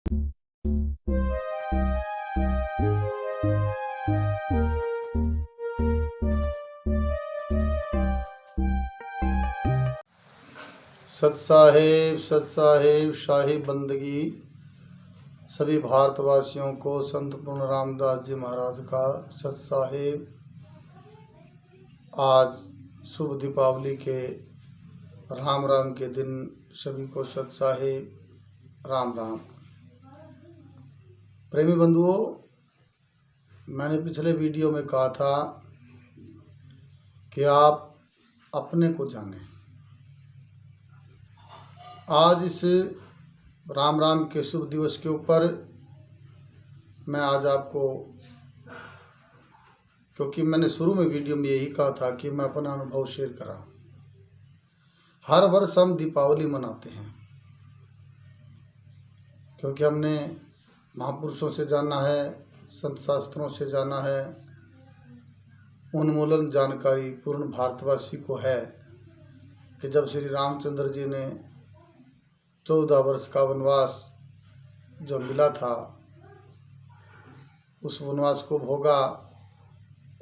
सत साहेब शाही बंदगी सभी भारतवासियों को संत पूर्ण रामदास जी महाराज का सत साहेब। आज शुभ दीपावली के राम राम के दिन सभी को सत साहेब राम राम। प्रेमी बंधुओं, मैंने पिछले वीडियो में कहा था कि आप अपने को जानें। आज इस राम राम के शुभ दिवस के ऊपर मैं आज आपको, क्योंकि मैंने शुरू में वीडियो में यही कहा था कि मैं अपना अनुभव शेयर करा। हर वर्ष हम दीपावली मनाते हैं क्योंकि हमने महापुरुषों से जाना है, संत शास्त्रों से जाना है, उन्मूलन जानकारी पूर्ण भारतवासी को है कि जब श्री रामचंद्र जी ने 14 वर्ष का वनवास जो मिला था, उस वनवास को भोगा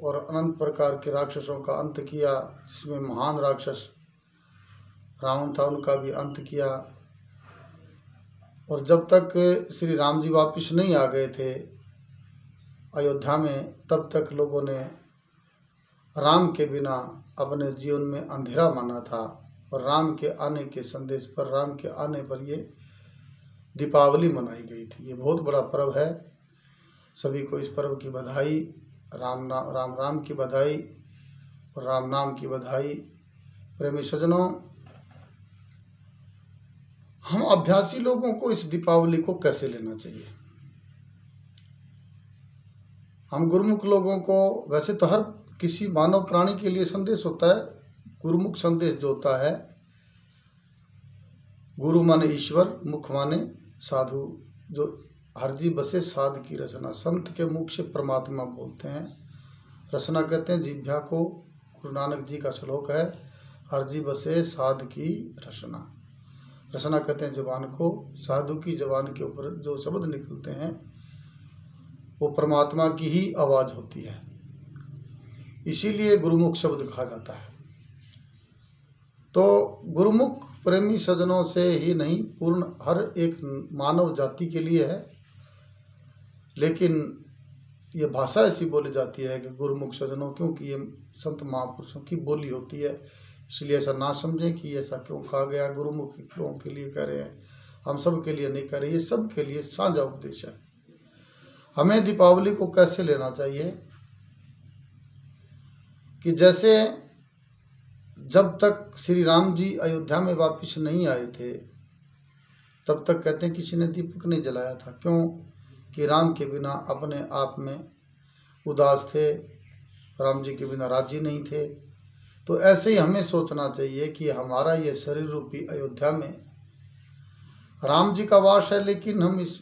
और अनंत प्रकार के राक्षसों का अंत किया, जिसमें महान राक्षस रावण था, उनका भी अंत किया। और जब तक श्री राम जी वापिस नहीं आ गए थे अयोध्या में, तब तक लोगों ने राम के बिना अपने जीवन में अंधेरा माना था। और राम के आने के संदेश पर, राम के आने पर ये दीपावली मनाई गई थी। ये बहुत बड़ा पर्व है। सभी को इस पर्व की बधाई, राम राम की बधाई और राम नाम की बधाई। प्रेमी सज्जनों, हम अभ्यासी लोगों को इस दीपावली को कैसे लेना चाहिए? हम गुरुमुख लोगों को, वैसे तो हर किसी मानव प्राणी के लिए संदेश होता है। गुरुमुख संदेश जो होता है, गुरु माने ईश्वर, मुख माने साधु। जो हरजी बसे साध की रचना, संत के मुख से परमात्मा बोलते हैं। रचना कहते हैं जिह्वा को। गुरु नानक जी का श्लोक है, हरजी बसे साध की रचना। रचना कहते हैं जुबान को। साधु की जुबान के ऊपर जो शब्द निकलते हैं वो परमात्मा की ही आवाज होती है, इसीलिए गुरुमुख शब्द कहा जाता है। तो गुरुमुख प्रेमी सज्जनों से ही नहीं, पूर्ण हर एक मानव जाति के लिए है। लेकिन ये भाषा ऐसी बोली जाती है कि गुरुमुख सज्जनों, क्योंकि ये संत महापुरुषों की बोली होती है, इसलिए ऐसा ना समझें कि ऐसा क्यों कहा गया, गुरुमुख क्यों के लिए कह रहे हैं। हम सब के लिए नहीं कह रहे, ये सब के लिए साझा उपदेश है। हमें दीपावली को कैसे लेना चाहिए कि जैसे जब तक श्री राम जी अयोध्या में वापस नहीं आए थे, तब तक कहते हैं किसी ने दीपक नहीं जलाया था। क्यों? कि राम के बिना अपने आप में उदास थे, राम जी के बिना राजी नहीं थे। तो ऐसे ही हमें सोचना चाहिए कि हमारा ये शरीर रूपी अयोध्या में राम जी का वास है, लेकिन हम इस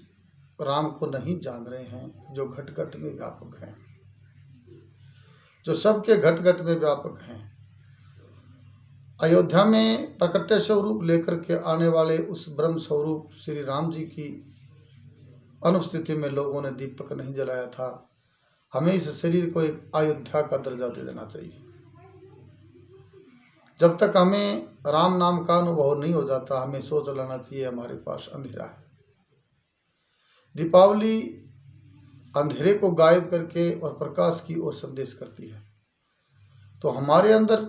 राम को नहीं जान रहे हैं, जो घट घट में व्यापक हैं, जो सबके घट घट में व्यापक हैं। अयोध्या में प्रकट स्वरूप लेकर के आने वाले उस ब्रह्म स्वरूप श्री राम जी की अनुपस्थिति में लोगों ने दीपक नहीं जलाया था। हमें इस शरीर को एक अयोध्या का दर्जा दे देना चाहिए। जब तक हमें राम नाम का अनुभव नहीं हो जाता, हमें सोच लेना चाहिए हमारे पास अंधेरा है। दीपावली अंधेरे को गायब करके और प्रकाश की ओर संदेश करती है। तो हमारे अंदर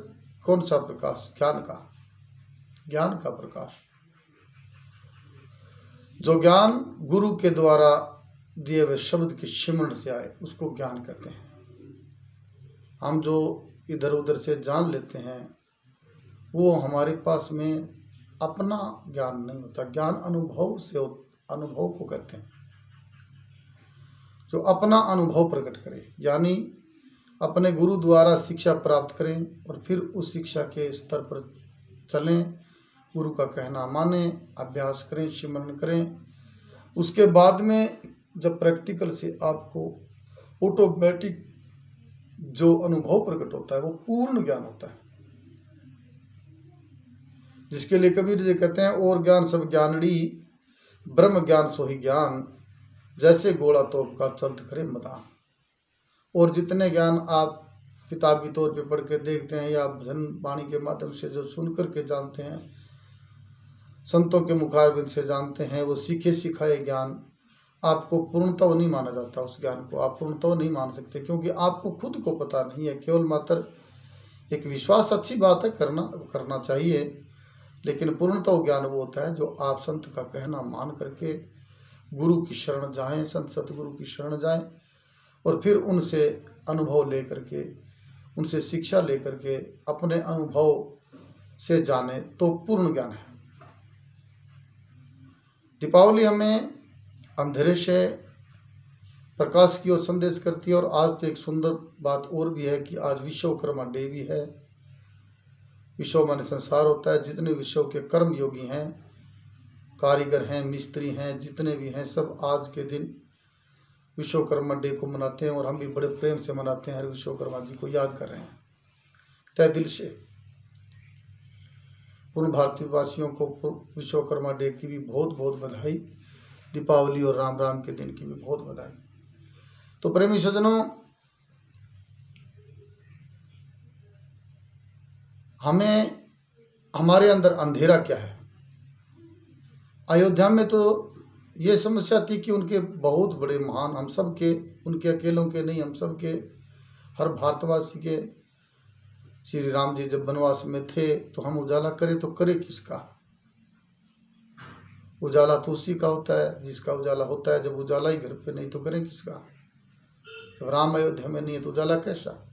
कौन सा प्रकाश? ज्ञान का प्रकाश। जो ज्ञान गुरु के द्वारा दिए हुए शब्द के सिमरण से आए, उसको ज्ञान कहते हैं। हम जो इधर उधर से जान लेते हैं, वो हमारे पास में अपना ज्ञान नहीं होता। ज्ञान अनुभव से, अनुभव को कहते हैं। जो अपना अनुभव प्रकट करे, यानी अपने गुरु द्वारा शिक्षा प्राप्त करें और फिर उस शिक्षा के स्तर पर चलें, गुरु का कहना माने, अभ्यास करें, सिमरण करें। उसके बाद में जब प्रैक्टिकल से आपको ऑटोमेटिक जो अनुभव प्रकट होता है, वो पूर्ण ज्ञान होता है, जिसके लिए कबीर जी कहते हैं और ज्ञान सब ज्ञानड़ी ब्रह्म ज्ञान सोही ज्ञान, जैसे गोला तोप का चलत करे मदान। और जितने ज्ञान आप किताबी तौर पे पढ़ के देखते हैं या भजन वाणी के माध्यम से जो सुन करके जानते हैं, संतों के मुखारबिंद से जानते हैं, वो सीखे सिखाए ज्ञान आपको पूर्णतः नहीं माना जाता। उस ज्ञान को आप पूर्णतः नहीं मान सकते, क्योंकि आपको खुद को पता नहीं है। केवल मात्र एक विश्वास अच्छी बात है, करना चाहिए, लेकिन पूर्णतः ज्ञान वो होता है जो आप संत का कहना मान करके गुरु की शरण जाएं, संत सतगुरु की शरण जाएं और फिर उनसे अनुभव लेकर के, उनसे शिक्षा लेकर के अपने अनुभव से जाने, तो पूर्ण ज्ञान है। दीपावली हमें अंधेरे से प्रकाश की ओर संदेश करती है। और आज तो एक सुंदर बात और भी है कि आज विश्वकर्मा डे भी है। विश्व माने संसार होता है। जितने विश्व के कर्म योगी हैं, कारीगर हैं, मिस्त्री हैं, जितने भी हैं, सब आज के दिन विश्वकर्मा डे को मनाते हैं। और हम भी बड़े प्रेम से मनाते हैं, हर विश्वकर्मा जी को याद कर रहे हैं तय दिल से। पूर्ण भारतीय वासियों को विश्वकर्मा डे की भी बहुत बहुत बधाई। दीपावली और राम राम के दिन की भी बहुत बधाई। तो प्रेमी सज्जनों, हमें हमारे अंदर अंधेरा क्या है। अयोध्या में तो ये समस्या थी कि उनके बहुत बड़े महान, हम सब के, उनके अकेलों के नहीं, हम सब के, हर भारतवासी के, श्री राम जी जब वनवास में थे तो हम उजाला करें तो करें किसका। उजाला तो उसी का होता है जिसका उजाला होता है। जब उजाला ही घर पे नहीं तो करें किसका। जब राम अयोध्या में नहीं है तो उजाला कैसा।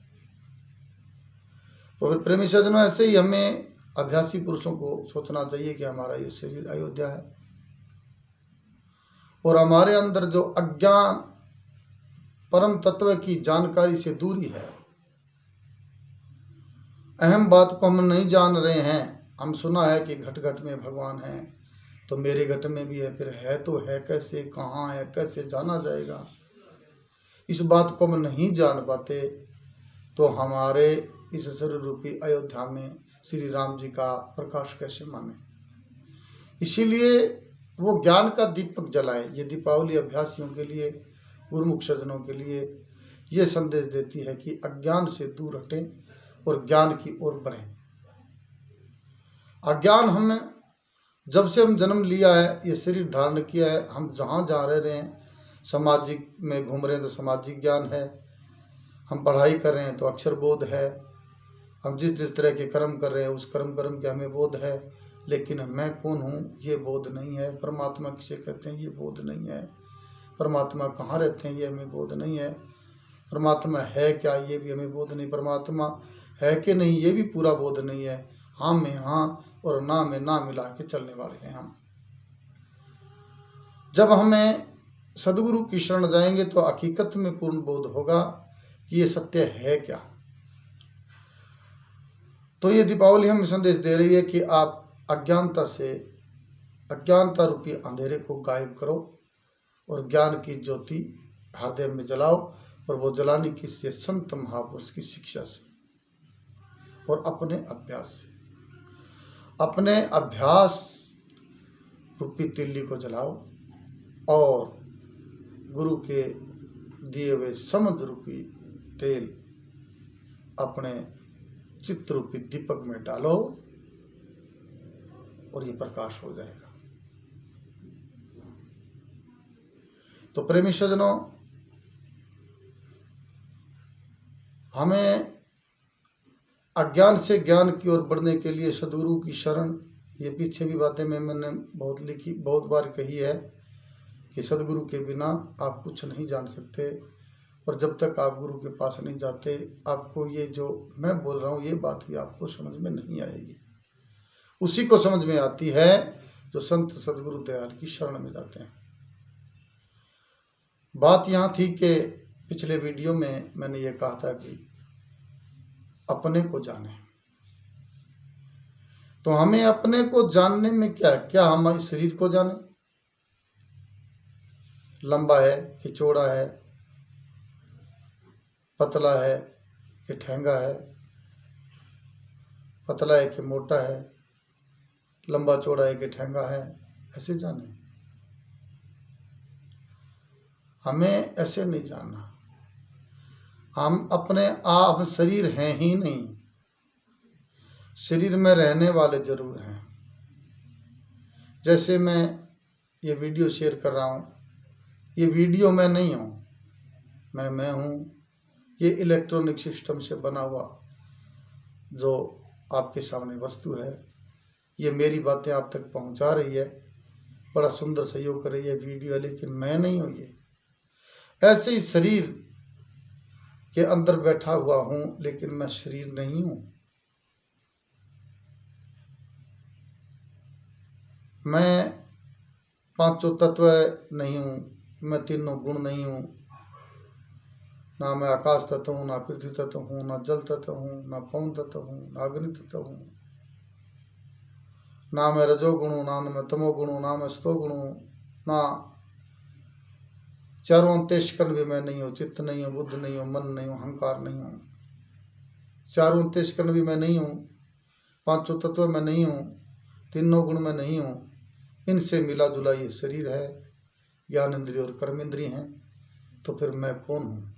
तो फिर प्रेमी सज्जनों, ऐसे ही हमें अभ्यासी पुरुषों को सोचना चाहिए कि हमारा ये शरीर अयोध्या है और हमारे अंदर जो अज्ञान परम तत्व की जानकारी से दूरी है, अहम बात को हम नहीं जान रहे हैं। हम सुना है कि घट घट में भगवान है, तो मेरे घट में भी है, फिर है तो है कैसे, कहाँ है, कैसे जाना जाएगा। इस बात को हम नहीं जान पाते तो हमारे इस शरीर रूपी अयोध्या में श्री राम जी का प्रकाश कैसे माने। इसीलिए वो ज्ञान का दीपक जलाए। ये दीपावली अभ्यासियों के लिए, गुरुमुख सज्जनों के लिए ये संदेश देती है कि अज्ञान से दूर हटें और ज्ञान की ओर बढ़ें। अज्ञान हमें, जब से हम जन्म लिया है, ये शरीर धारण किया है, हम जहाँ जहाँ रह रहे हैं, सामाजिक में घूम रहे हैं तो सामाजिक ज्ञान है, हम पढ़ाई कर रहे हैं तो अक्षर बोध है, हम जिस जिस तरह के कर्म कर रहे हैं उस कर्म के हमें बोध है, लेकिन मैं कौन हूँ ये बोध नहीं है। परमात्मा किसे कहते हैं ये बोध नहीं है। परमात्मा कहाँ रहते हैं ये हमें बोध नहीं है। परमात्मा है क्या ये भी हमें बोध नहीं। परमात्मा है कि नहीं ये भी पूरा बोध नहीं है। हाँ में हाँ और ना में ना मिला के चलने वाले हैं हम। जब हमें सदगुरु की शरण जाएंगे तो हकीकत में पूर्ण बोध होगा कि ये सत्य है क्या। तो ये दीपावली हमें संदेश दे रही है कि आप अज्ञानता रूपी अंधेरे को गायब करो और ज्ञान की ज्योति हृदय में जलाओ। और वो जलाने की से संत महापुरुष की शिक्षा से और अपने अभ्यास से, अपने अभ्यास रूपी तिल्ली को जलाओ और गुरु के दिए हुए समझ रूपी तेल अपने चित्त रूपी दीपक में डालो और ये प्रकाश हो जाएगा। तो प्रेमी सज्जनों, हमें अज्ञान से ज्ञान की ओर बढ़ने के लिए सदगुरु की शरण, ये पीछे भी बातें मैंने बहुत लिखी, बहुत बार कही है कि सदगुरु के बिना आप कुछ नहीं जान सकते। और जब तक आप गुरु के पास नहीं जाते, आपको ये जो मैं बोल रहा हूँ ये बात भी आपको समझ में नहीं आएगी। उसी को समझ में आती है जो संत सदगुरु दयाल की शरण में जाते हैं। बात यहाँ थी कि पिछले वीडियो में मैंने ये कहा था कि अपने को जाने। तो हमें अपने को जानने में क्या हम इस शरीर को जाने, लंबा है कि चौड़ा है, पतला है कि ठेंगा है, पतला है कि मोटा है, लंबा चौड़ा है कि ठेंगा है, ऐसे जाने। हमें ऐसे नहीं जानना। हम अपने आप शरीर हैं ही नहीं, शरीर में रहने वाले जरूर हैं। जैसे मैं ये वीडियो शेयर कर रहा हूँ, ये वीडियो मैं नहीं हूँ, मैं हूँ। ये इलेक्ट्रॉनिक सिस्टम से बना हुआ जो आपके सामने वस्तु है, ये मेरी बातें आप तक पहुँचा रही है, बड़ा सुंदर सहयोग कर रही है वीडियो, लेकिन मैं नहीं हूँ ये। ऐसे ही शरीर के अंदर बैठा हुआ हूँ, लेकिन मैं शरीर नहीं हूँ। मैं पांचों तत्व नहीं हूँ, मैं तीनों गुण नहीं हूँ। ना मैं आकाश तत्व हूँ, ना पृथ्वी तत्व हूँ, ना जल तत्व हूँ, ना पवन तत्व हूँ, ना अग्नि तत्व हूँ। ना मैं रजोगुण हूँ, ना मैं तमोगुण हूँ, ना मैं सतोगुण हूँ, ना चारों अंतस्करण भी मैं नहीं हूँ। चित्त नहीं हूँ, बुद्ध नहीं हूँ, मन नहीं हूँ, अहंकार नहीं हूँ। चारों अंतस्करण भी मैं नहीं हूँ, पांचों तत्व मैं नहीं हूँ, तीनों गुण में नहीं हूँ। इनसे मिला जुला ये शरीर है, ज्ञान इंद्रिय और कर्म इंद्रिय हैं। तो फिर मैं कौन हूँ?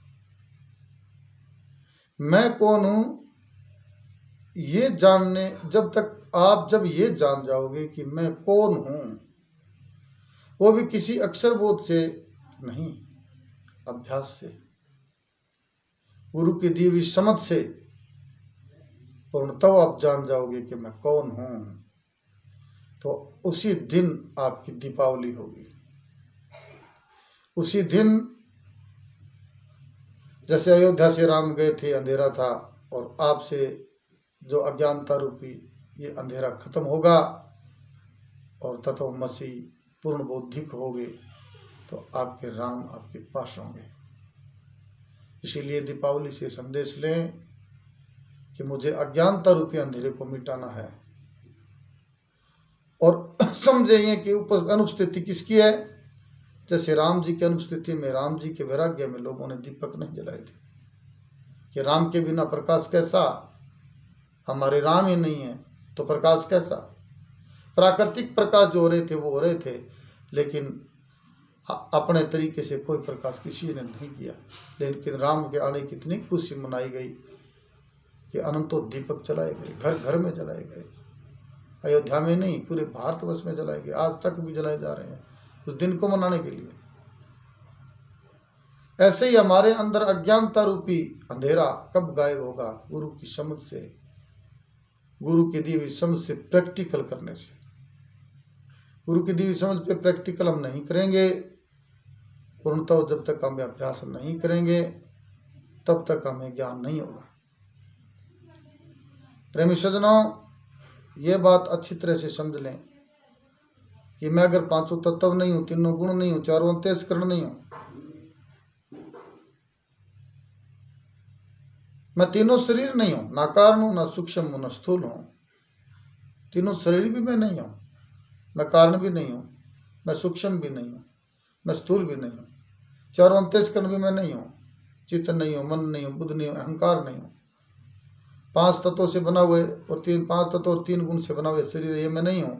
मैं कौन हूँ ये जानने, जब ये जान जाओगे कि मैं कौन हूँ, वो भी किसी अक्षर बोध से नहीं, अभ्यास से, गुरु की दी हुई समझ से पूर्णतः आप जान जाओगे कि मैं कौन हूँ। तो उसी दिन आपकी दीपावली होगी। उसी दिन जैसे अयोध्या से राम गए थे, अंधेरा था, और आपसे जो अज्ञानता रूपी ये अंधेरा खत्म होगा और तत्वमसि पूर्ण बौद्धिक होगे, तो आपके राम आपके पास होंगे। इसीलिए दीपावली से संदेश लें कि मुझे अज्ञानता रूपी अंधेरे को मिटाना है। और समझेंगे कि अनुपस्थिति किसकी है। जैसे राम जी की अनुपस्थिति में, राम जी के वैराग्य में लोगों ने दीपक नहीं जलाए थे कि राम के बिना प्रकाश कैसा, हमारे राम ही नहीं है तो प्रकाश कैसा। प्राकृतिक प्रकाश जो हो रहे थे वो हो रहे थे, लेकिन अपने तरीके से कोई प्रकाश किसी ने नहीं किया। लेकिन राम के आने की इतनी खुशी मनाई गई कि अनंतों दीपक जलाए गए, घर घर में जलाए गए। अयोध्या में नहीं, पूरे भारतवर्ष में जलाए गए, आज तक भी जलाए जा रहे हैं उस दिन को मनाने के लिए। ऐसे ही हमारे अंदर अज्ञानता रूपी अंधेरा कब गायब होगा? गुरु की समझ से, गुरु की दी हुई समझ से, प्रैक्टिकल करने से। गुरु की दी हुई समझ पे प्रैक्टिकल हम नहीं करेंगे पूर्णतः, जब तक हम अभ्यास नहीं करेंगे तब तक हमें ज्ञान नहीं होगा। प्रेमी सज्जनों, ये बात अच्छी तरह से समझ लें कि मैं अगर पांचों तत्व नहीं हूं, तीनों गुण नहीं हूं, चारों अंतस्करण नहीं हूं, मैं तीनों शरीर नहीं हूं, ना कारण हूं, ना सूक्ष्म हूं, ना स्थूल हूं। तीनों शरीर भी मैं नहीं हूं, मैं कारण भी नहीं हूं, मैं सूक्ष्म भी नहीं हूं, मैं स्थूल भी नहीं हूं। चारों अंतस्करण भी मैं नहीं हूं, चित्त नहीं हूं, मन नहीं हूं, बुद्ध नहीं हूं, अहंकार नहीं हूं। पांच तत्वों से बना हुए और पांच तत्व और तीन गुण से बना हुए शरीर, ये मैं नहीं हूं।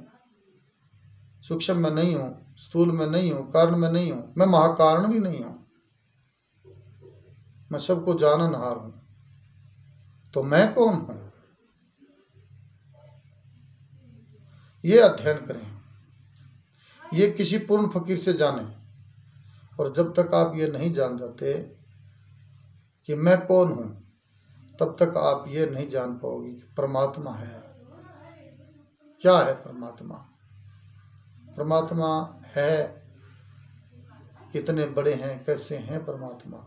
सूक्ष्म में नहीं हूं, स्थूल में नहीं हूं, कारण में नहीं हूं, मैं महाकारण भी नहीं हूं, मैं सबको जाननहार हूं। तो मैं कौन हूं? ये अध्ययन करें, ये किसी पूर्ण फकीर से जानें। और जब तक आप ये नहीं जान जाते कि मैं कौन हूं, तब तक आप ये नहीं जान पाओगे कि परमात्मा है। क्या है परमात्मा? परमात्मा है, कितने बड़े हैं, कैसे हैं परमात्मा,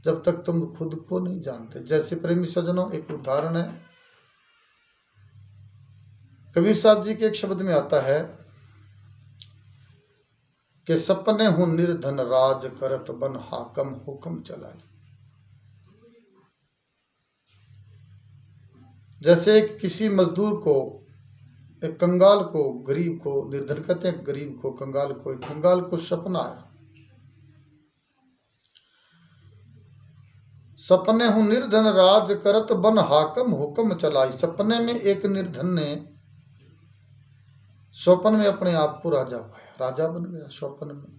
जब तक तुम खुद को नहीं जानते। जैसे प्रेमी सज्जनों, एक उदाहरण है, कबीर साहब जी के एक शब्द में आता है कि सपने हूं निर्धन राज करत बन हाकम हुक्म चलाई। जैसे किसी मजदूर को, एक कंगाल को, गरीब को, निर्धन कहते हैं गरीब को, कंगाल को, एक कंगाल को सपना आया, सपने हूं निर्धन राज करत बन हाकम हुक्म चलाई। सपने में एक निर्धन ने स्वप्न में अपने आप को राजा पाया, राजा बन गया स्वप्न में।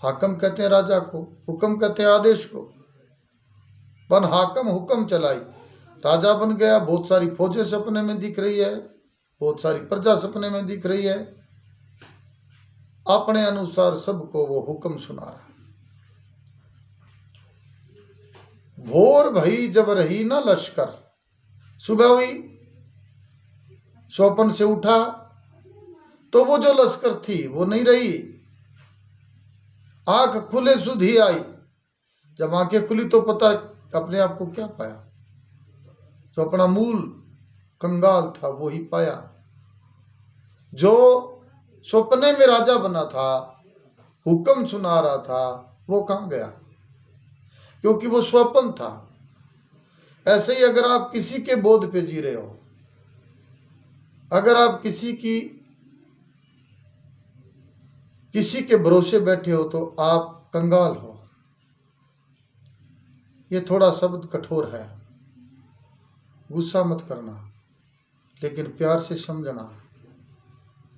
हाकम कहते हैं राजा को, हुक्म कहते हैं आदेश को। बन हाकम हुक्म चलाई, राजा बन गया। बहुत सारी फौजें सपने में दिख रही है, बहुत सारी प्रजा सपने में दिख रही है। अपने अनुसार सबको वो हुक्म सुना रहा। भोर भई जब रही ना लश्कर, सुबह हुई, स्वप्न से उठा तो वो जो लश्कर थी वो नहीं रही। आंख खुले सुध ही आई, जब आंखें खुली तो पता अपने आप को क्या पाया, जो अपना मूल कंगाल था वो ही पाया। जो सपने में राजा बना था, हुक्म सुना रहा था, वो कहां गया, क्योंकि वो स्वप्न था। ऐसे ही अगर आप किसी के बोध पे जी रहे हो, अगर आप किसी के भरोसे बैठे हो तो आप कंगाल हो। ये थोड़ा शब्द कठोर है, गुस्सा मत करना, लेकिन प्यार से समझना।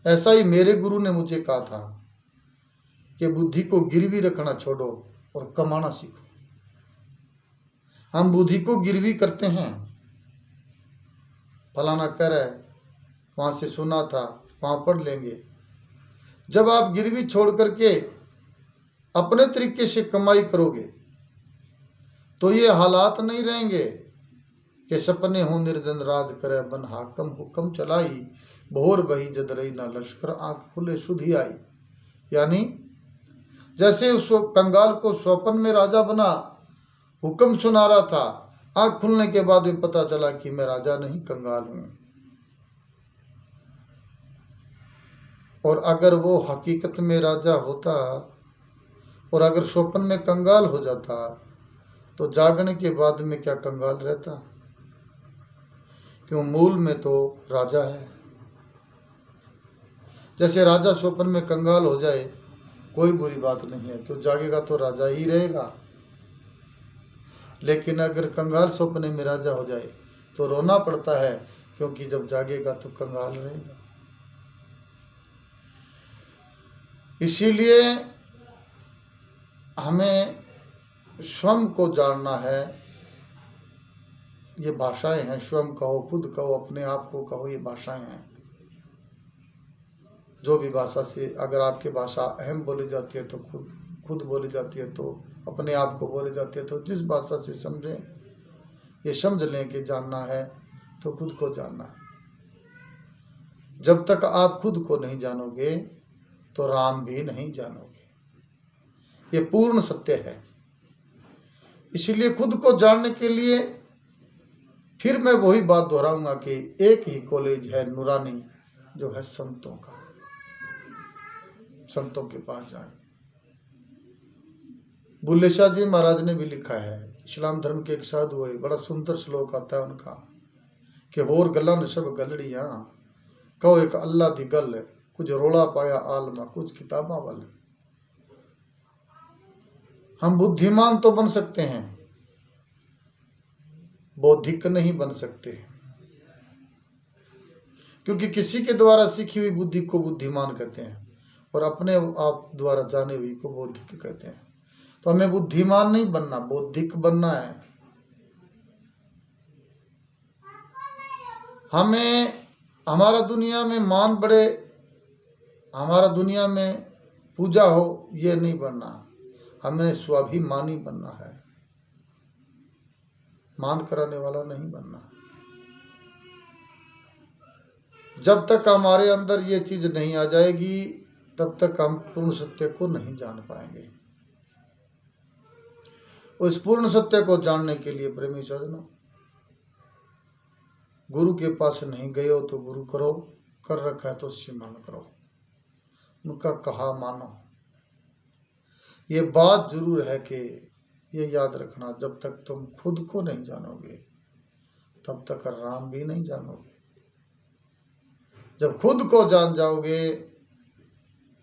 ऐसा ही मेरे गुरु ने मुझे कहा था कि बुद्धि को गिरवी रखना छोड़ो और कमाना सीखो। हम बुद्धि को गिरवी करते हैं, फलाना कह रहा है, वहां से सुना था, वहां पढ़ लेंगे। जब आप गिरवी छोड़ करके अपने तरीके से कमाई करोगे तो ये हालात नहीं रहेंगे कि सपने हो निर्जन राज करे, बन हाकम हुक्म चलाई, भोर बही जद रही ना लश्कर, आंख खुले सुध ही आई। यानी जैसे उस कंगाल को स्वप्न में राजा बना, हुक्म सुना रहा था, आंख खुलने के बाद भी पता चला कि मैं राजा नहीं, कंगाल हूं। और अगर वो हकीकत में राजा होता और अगर स्वप्न में कंगाल हो जाता तो जागने के बाद में क्या कंगाल रहता? क्यों, मूल में तो राजा है। जैसे राजा स्वप्न में कंगाल हो जाए कोई बुरी बात नहीं है, क्यों, जागेगा तो राजा ही रहेगा। लेकिन अगर कंगाल स्वप्न में राजा हो जाए तो रोना पड़ता है, क्योंकि जब जागेगा तो कंगाल रहेगा। इसीलिए हमें स्वयं को जानना है। ये भाषाएं हैं, स्वयं कहो, खुद कहो, अपने आप को कहो, ये भाषाएं हैं। जो भी भाषा से अगर आपकी भाषा अहम बोली जाती है तो खुद बोली जाती है, तो अपने आप को बोली जाती है, तो जिस भाषा से समझें, ये समझ लें कि जानना है तो खुद को जानना है। जब तक आप खुद को नहीं जानोगे तो राम भी नहीं जानोगे। ये पूर्ण सत्य है। इसलिए खुद को जानने के लिए फिर मैं वही बात दोहराऊंगा कि एक ही कॉलेज है नूरानी, जो है संतों का। संतों के पास जाए। बुल्ले शाह जी महाराज ने भी लिखा है, इस्लाम धर्म के एक साधु हुए, बड़ा सुंदर श्लोक आता है उनका कि होर गल्लां न सब गलड़ियां, कहो एक अल्लाह दी गल, कुछ रोला पाया आलमा, कुछ किताबा वाले। हम बुद्धिमान तो बन सकते हैं, बौद्धिक नहीं बन सकते, क्योंकि किसी के द्वारा सीखी हुई बुद्धि को बुद्धिमान कहते हैं और अपने आप द्वारा जाने हुई को बौद्धिक कहते हैं। तो हमें बुद्धिमान नहीं बनना, बौद्धिक बनना है। हमें हमारा दुनिया में मान बढ़े, हमारा दुनिया में पूजा हो, ये नहीं बनना। हमें स्वाभिमानी बनना है, मान कराने वाला नहीं बनना। जब तक हमारे अंदर ये चीज नहीं आ जाएगी तब तक हम पूर्ण सत्य को नहीं जान पाएंगे। उस पूर्ण सत्य को जानने के लिए प्रेमी सज्जनों, गुरु के पास नहीं गए हो तो गुरु करो, कर रखा है तो सिमरन करो, उनका कहा मानो। ये बात जरूर है कि ये याद रखना, जब तक तुम खुद को नहीं जानोगे तब तक राम भी नहीं जानोगे। जब खुद को जान जाओगे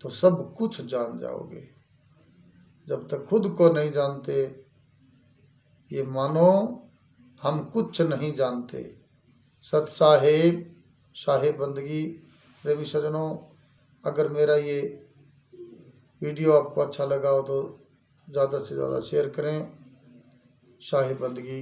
तो सब कुछ जान जाओगे। जब तक खुद को नहीं जानते, ये मानो हम कुछ नहीं जानते। सत साहेब, साहेब बंदगी। प्रेमी सज्जनों, अगर मेरा ये वीडियो आपको अच्छा लगा हो तो ज़्यादा से ज़्यादा शेयर करें। शाही बंदगी।